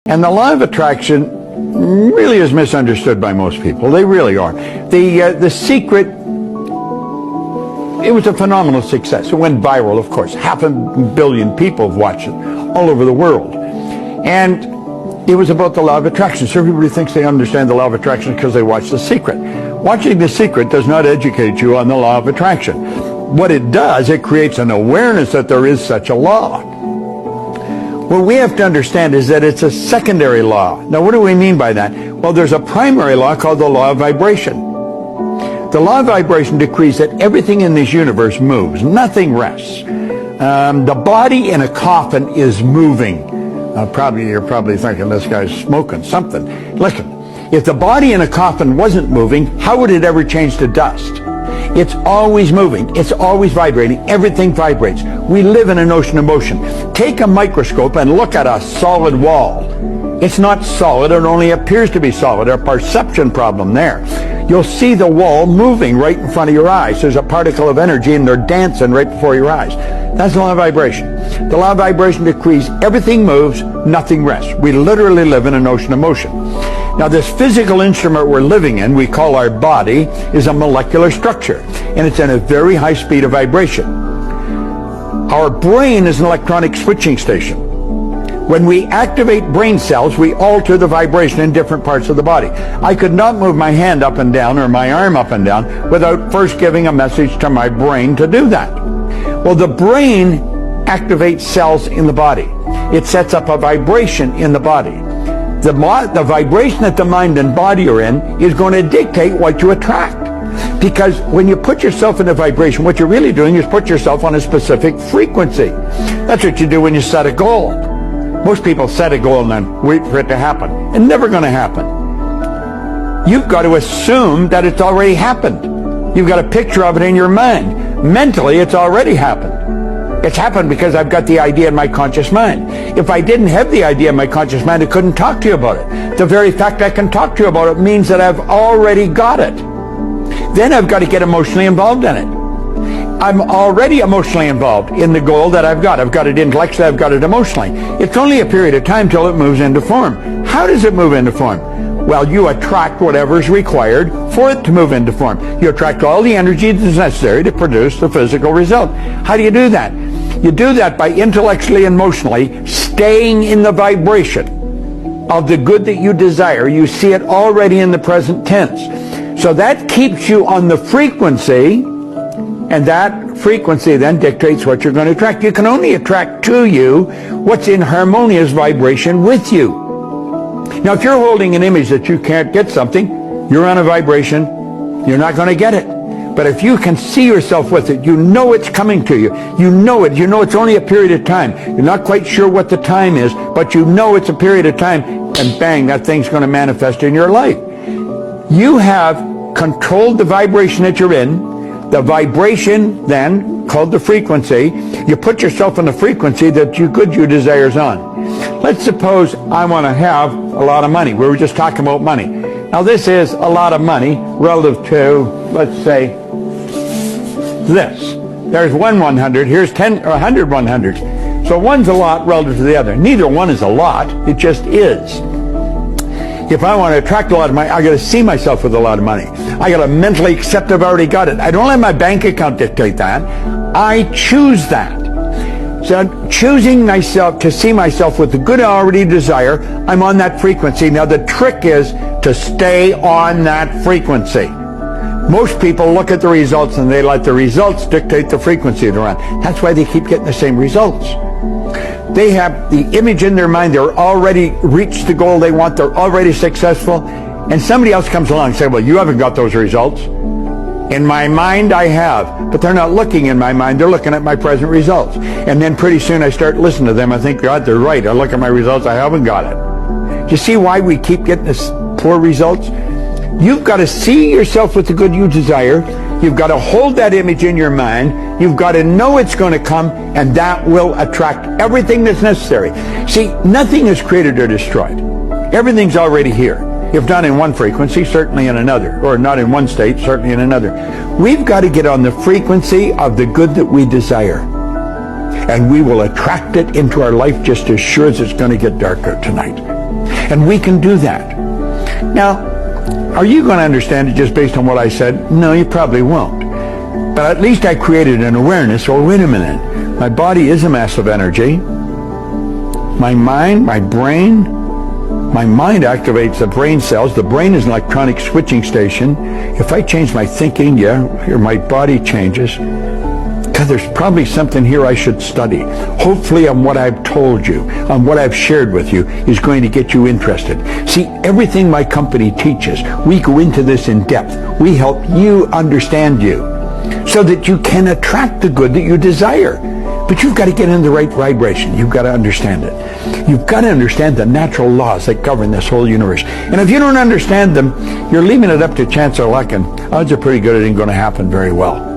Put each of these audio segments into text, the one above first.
And the law of attraction really is misunderstood by most people. They really are. The secret, it was a phenomenal success. It went viral, of course. 500 million people have watched it all over the world. And it was about the law of attraction. So everybody thinks they understand the law of attraction because they watch The Secret. Watching The Secret does not educate you on the law of attraction. What it does, it creates an awareness that there is such a law. What we have to understand is that it's a secondary law. Now, what do we mean by that? Well, there's a primary law called the law of vibration. The law of vibration decrees that everything in this universe moves. Nothing rests. The body in a coffin is moving. You're probably thinking this guy's smoking something. Listen, if the body in a coffin wasn't moving, how would it ever change to dust? It's always moving. It's always vibrating. Everything vibrates. We live in an ocean of motion. Take a microscope and look at a solid wall. It's not solid. It only appears to be solid. A perception problem there. You'll see the wall moving right in front of your eyes. There's a particle of energy and they're dancing right before your eyes. That's the law of vibration. The law of vibration decrees everything moves, nothing rests. We literally live in an ocean of motion. Now, this physical instrument we're living in, we call our body, is a molecular structure, and it's in a very high speed of vibration. Our brain is an electronic switching station. When we activate brain cells, we alter the vibration in different parts of the body. I could not move my hand up and down or my arm up and down without first giving a message to my brain to do that. Well, the brain activates cells in the body. It sets up a vibration in the body. The vibration that the mind and body are in is going to dictate what you attract. Because when you put yourself in a vibration, what you're really doing is put yourself on a specific frequency. That's what you do when you set a goal. Most people set a goal and then wait for it to happen. It's never going to happen. You've got to assume that it's already happened. You've got a picture of it in your mind. Mentally, it's already happened. It's happened because I've got the idea in my conscious mind. If I didn't have the idea in my conscious mind, I couldn't talk to you about it. The very fact I can talk to you about it means that I've already got it. Then I've got to get emotionally involved in it. I'm already emotionally involved in the goal that I've got. I've got it intellectually, I've got it emotionally. It's only a period of time till it moves into form. How does it move into form? Well, you attract whatever is required for it to move into form. You attract all the energy that's necessary to produce the physical result. How do you do that? You do that by intellectually and emotionally staying in the vibration of the good that you desire. You see it already in the present tense. So that keeps you on the frequency, and that frequency then dictates what you're going to attract. You can only attract to you what's in harmonious vibration with you. Now, if you're holding an image that you can't get something, you're on a vibration, you're not going to get it. But if you can see yourself with it, you know it's coming to you. You know it. You know it's only a period of time. You're not quite sure what the time is, but you know it's a period of time, and bang, that thing's going to manifest in your life. You have controlled the vibration that you're in. The vibration then, called the frequency, you put yourself in the frequency that you desires on. Let's suppose I want to have a lot of money. We were just talking about money. Now, this is a lot of money relative to, let's say, this. There's 100, here's 10 or 100 100s. So one's a lot relative to the other. Neither one is a lot, it just is. If I want to attract a lot of money, I got to see myself with a lot of money. I got to mentally accept I've already got it. I don't let my bank account dictate that. I choose that. So choosing myself to see myself with the good I already desire, I'm on that frequency. Now the trick is to stay on that frequency. Most people look at the results and they let the results dictate the frequency they're on. That's why they keep getting the same results. They have the image in their mind. They're already reached the goal they want. They're already successful. And somebody else comes along and says, well, you haven't got those results. In my mind, I have. But they're not looking in my mind. They're looking at my present results. And then pretty soon I start listening to them. I think, God, they're right. I look at my results. I haven't got it. Do you see why we keep getting this poor results? You've got to see yourself with the good you desire. You've got to hold that image in your mind. You've got to know it's going to come, and that will attract everything that's necessary. See, nothing is created or destroyed. Everything's already here. If not in one frequency, certainly in another. Or not in one state, certainly in another. We've got to get on the frequency of the good that we desire. And we will attract it into our life just as sure as it's going to get darker tonight. And we can do that. Now, are you going to understand it just based on what I said? No, you probably won't. But at least I created an awareness. Oh, wait a minute. My body is a mass of energy. My mind, my brain, my mind activates the brain cells. The brain is an electronic switching station. If I change my thinking, here my body changes. God, there's probably something here I should study. Hopefully on what I've told you, on what I've shared with you, is going to get you interested. See, everything my company teaches, we go into this in depth. We help you understand you so that you can attract the good that you desire. But you've got to get in the right vibration. You've got to understand it. You've got to understand the natural laws that govern this whole universe. And if you don't understand them, you're leaving it up to chance or luck, and odds are pretty good it ain't going to happen very well.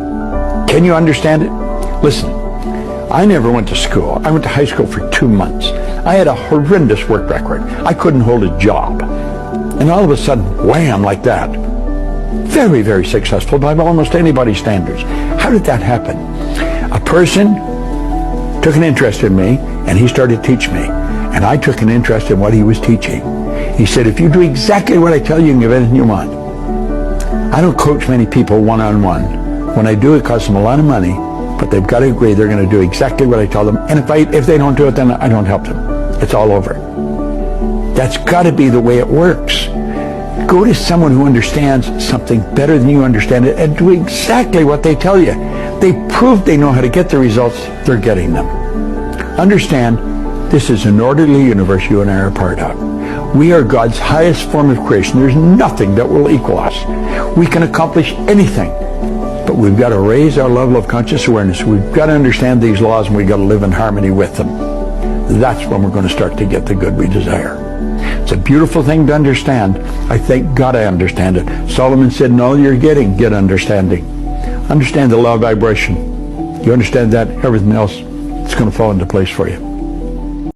Can you understand it? Listen, I never went to school. I went to high school for 2 months. I had a horrendous work record. I couldn't hold a job. And all of a sudden, wham, like that. Very, very successful by almost anybody's standards. How did that happen? A person took an interest in me, and he started to teach me. And I took an interest in what he was teaching. He said, if you do exactly what I tell you, you can get anything you want. I don't coach many people one-on-one. When I do, it costs them a lot of money, but they've got to agree they're going to do exactly what I tell them. And if they don't do it, then I don't help them. It's all over. That's got to be the way it works. Go to someone who understands something better than you understand it and do exactly what they tell you. They prove they know how to get the results. They're getting them. Understand, this is an orderly universe you and I are a part of. We are God's highest form of creation. There's nothing that will equal us. We can accomplish anything. But we've got to raise our level of conscious awareness. We've got to understand these laws, and we've got to live in harmony with them. That's when we're going to start to get the good we desire. It's a beautiful thing to understand. I thank God I understand it. Solomon said, in all you're getting, get understanding. Understand the law of vibration. You understand that, everything else is going to fall into place for you.